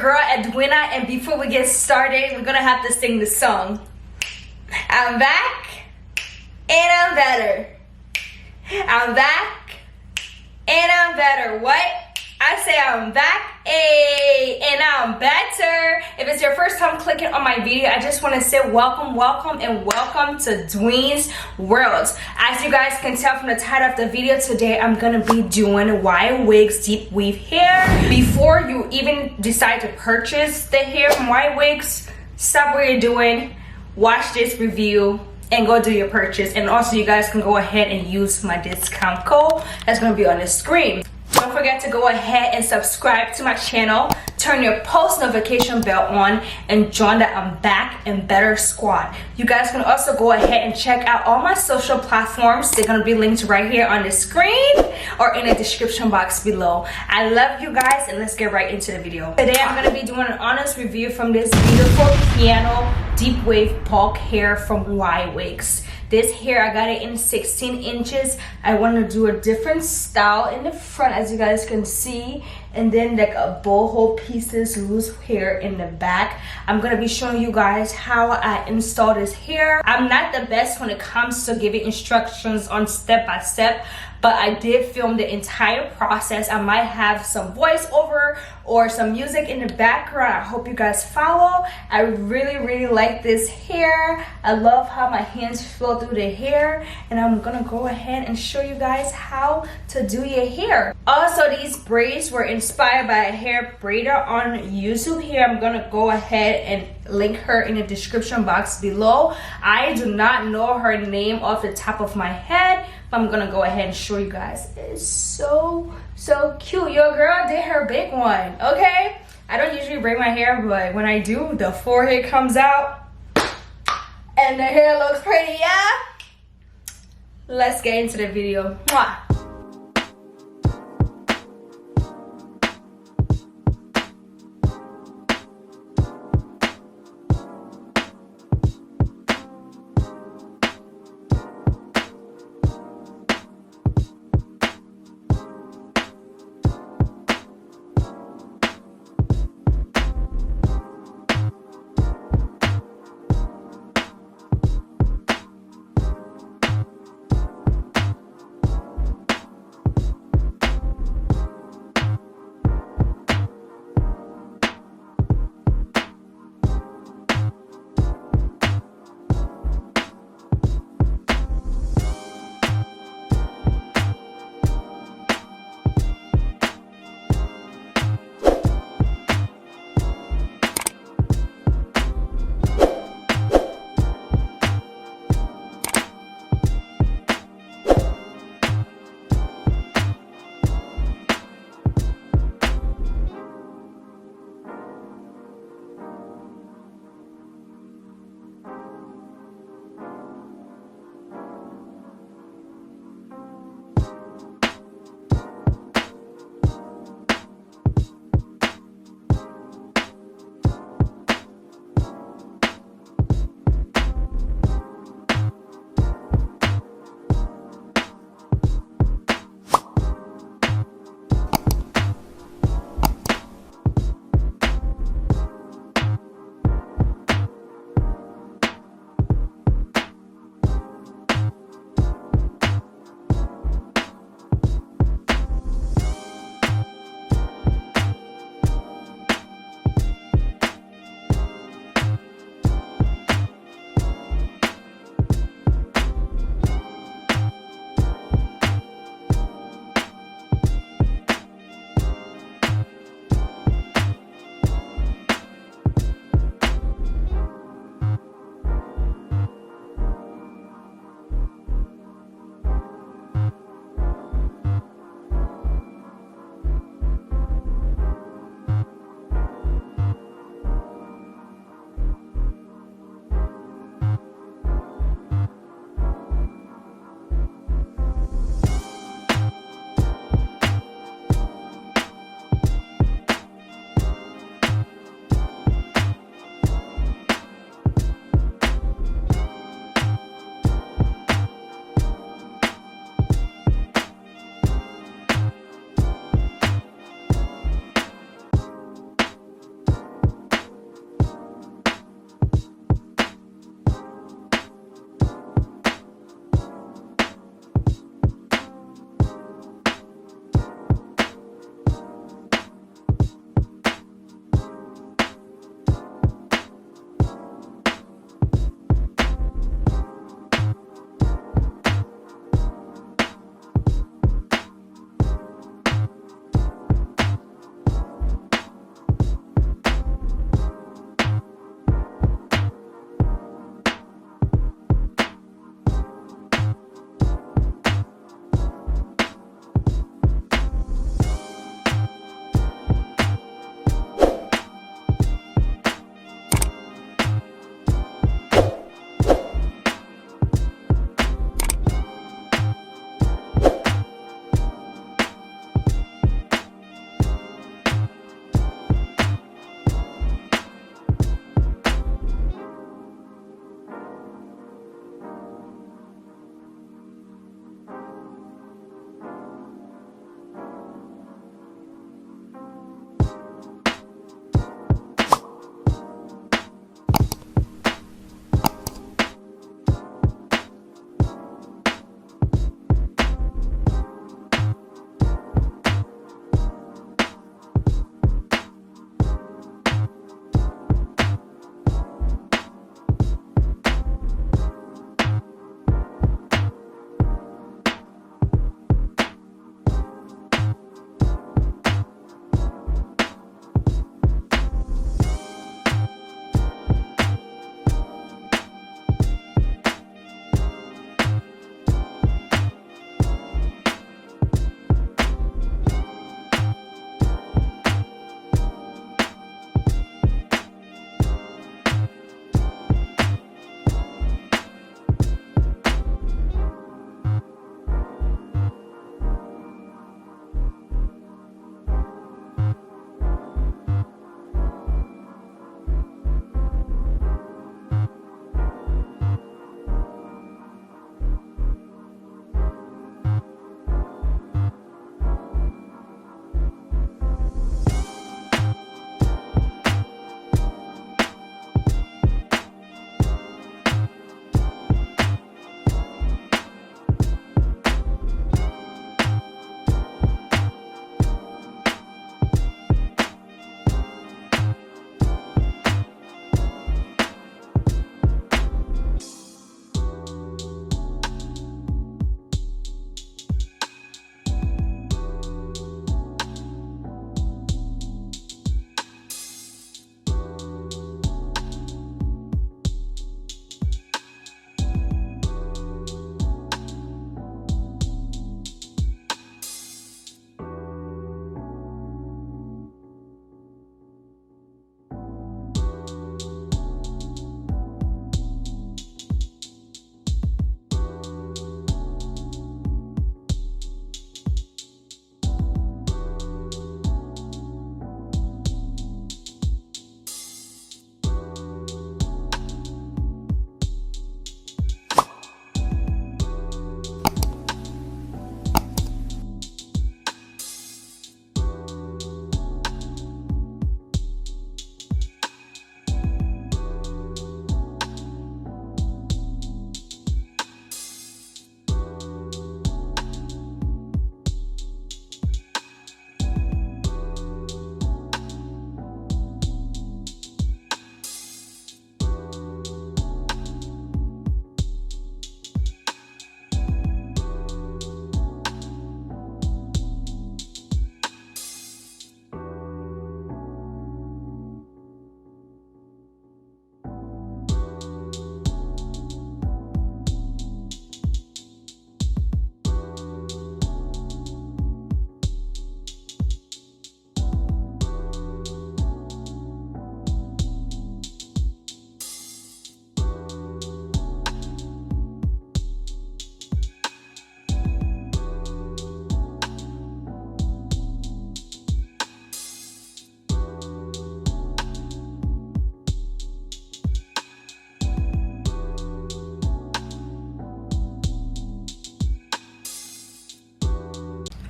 girl Edwina, and before we get started, we're gonna have to sing the song. I'm back and I'm better. I'm back and I'm better. What? I say I'm back, and I'm better. If it's your first time clicking on my video, I just want to say welcome to Dwayne's World. As you guys can tell from the title of the video, today I'm gonna be doing Ygwigs deep weave hair. Before you even decide to purchase the hair from Ygwigs, stop what you're doing, watch this review, and go do your purchase. And also, you guys can go ahead and use my discount code that's gonna be on the screen. Don't forget to go ahead and subscribe to my channel, turn your post notification bell on, and join the I'm Back and Better squad. You guys can also go ahead and check out all my social platforms. They're going to be linked right here on the screen or in the description box below. I love you guys, and let's get right into the video. Today I'm going to be doing an honest review from this beautiful piano deep wave bulk hair from Ygwigs. This hair, I got it in 16 inches. I want to do a different style in the front, as you guys can see, and then like a boho pieces loose hair in the back. I'm gonna be showing you guys how I install this hair. I'm not the best when it comes to giving instructions on step by step, but I did film the entire process. I might have some voiceover or some music in the background. I hope you guys follow. I really like this hair. I love how my hands flow through the hair, and I'm gonna go ahead and show you guys how to do your hair. Also, these braids were inspired by a hair braider on YouTube. Here I'm gonna go ahead and link her in the description box below. I do not know her name off the top of my head, but I'm gonna go ahead and show you guys. It's so cute. Your girl did her big one. Okay, I don't usually braid my hair, but when I do, the forehead comes out and the hair looks pretty. Yeah, let's get into the video. Mwah.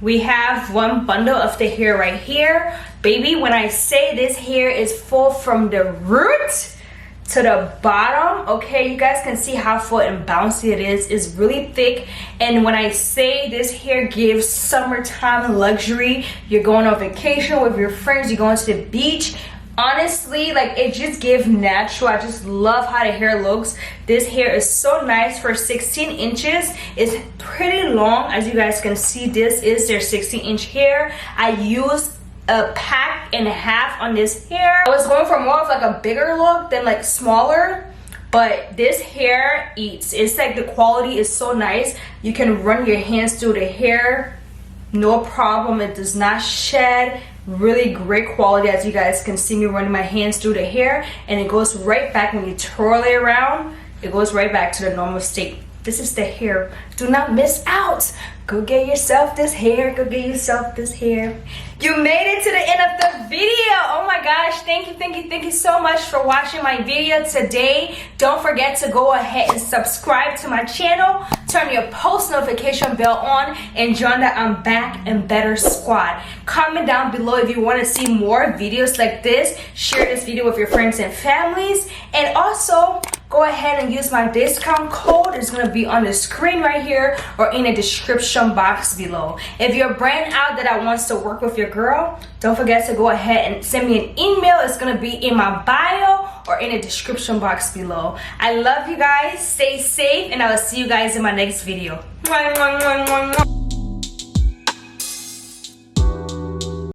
We have one bundle of the hair right here. Baby, when I say this hair is full from the root to the bottom, okay, you guys can see how full and bouncy it is. It's really thick. And when I say this hair gives summertime luxury, you're going on vacation with your friends, you're going to the beach, honestly, like, it just gives natural. I just love how the hair looks. This hair is so nice for 16 inches. It's pretty long. As you guys can see, this is their 16-inch hair. I used a pack and a half on this hair. I was going for more of like a bigger look than like smaller, but this hair eats. It's like the quality is so nice. You can run your hands through the hair, no problem. It does not shed. Really great quality. As you guys can see me running my hands through the hair, and it goes right back when you twirl it around. It goes right back to the normal state. This is the hair. Do not miss out. Go get yourself this hair. Go get yourself this hair. You made it to the end of the video. Oh my gosh, thank you so much for watching my video today. Don't forget to go ahead and subscribe to my channel, turn your post notification bell on, and join the I'm Back and Better squad. Comment down below if you want to see more videos like this. Share this video with your friends and families, and also go ahead and use my discount code. It's going to be on the screen right here or in the description box below. If you're a brand out that wants to work with your girl, don't forget to go ahead and send me an email. It's going to be in my bio or in the description box below. I love you guys. Stay safe, and I will see you guys in my next video. Mwah, mwah, mwah, mwah, mwah.